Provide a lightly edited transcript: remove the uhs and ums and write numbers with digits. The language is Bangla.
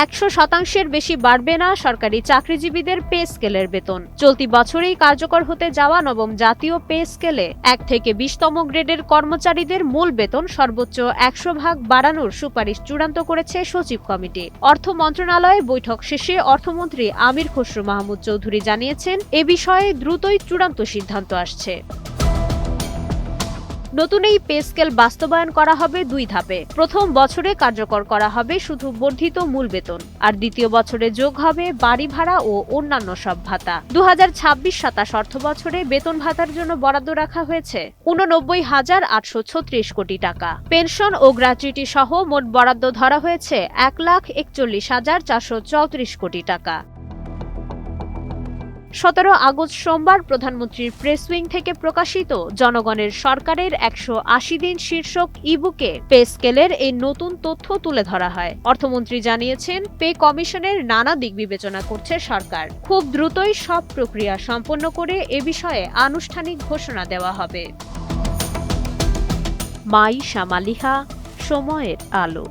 100% বেশি বাড়বে না সরকারি চাকরিজীবীদের পে স্কেলের বেতন। চলতি বছরেই কার্যকর হতে যাওয়া নবম জাতীয় পে স্কেলে 1 থেকে 20তম গ্রেডের কর্মচারীদের মূল বেতন সর্বোচ্চ 100% বাড়ানোর সুপারিশ চূড়ান্ত করেছে সচিব কমিটি। অর্থ মন্ত্রণালয়ে বৈঠক শেষে অর্থমন্ত্রী আমির খসরু মাহমুদ চৌধুরী জানিয়েছেন, এ বিষয়ে দ্রুতই চূড়ান্ত সিদ্ধান্ত আসছে। নতুন এই পে স্কেল বাস্তবায়ন করা হবে 2 ধাপে। প্রথম বছরে কার্যকর করা হবে শুধু বর্ধিত মূল বেতন, আর দ্বিতীয় বছরে যোগ হবে বাড়ি ভাড়া ও অন্যান্য সব ভাতা। 2026-27 অর্থ বছরে বেতন ভাতার জন্য বরাদ্দ রাখা হয়েছে 89,836 কোটি টাকা। পেনশন ও গ্র্যাচুইটি সহ মোট বরাদ্দ ধরা হয়েছে 1,41,434 কোটি টাকা। 17 আগস্ট সোমবার প্রধানমন্ত্রীর প্রেস উইং থেকে প্রকাশিত জনগণের সরকারের 180 দিন শীর্ষক ইবুকে পে স্কেলের এই নতুন তথ্য তুলে ধরা হয়। অর্থমন্ত্রী জানিয়েছেন, পে কমিশনের নানা দিক বিবেচনা করছে সরকার। খুব দ্রুতই সব প্রক্রিয়া সম্পন্ন করে এ বিষয়ে আনুষ্ঠানিক ঘোষণা দেওয়া হবে। মাই শামালিহা, সময়ের আলো।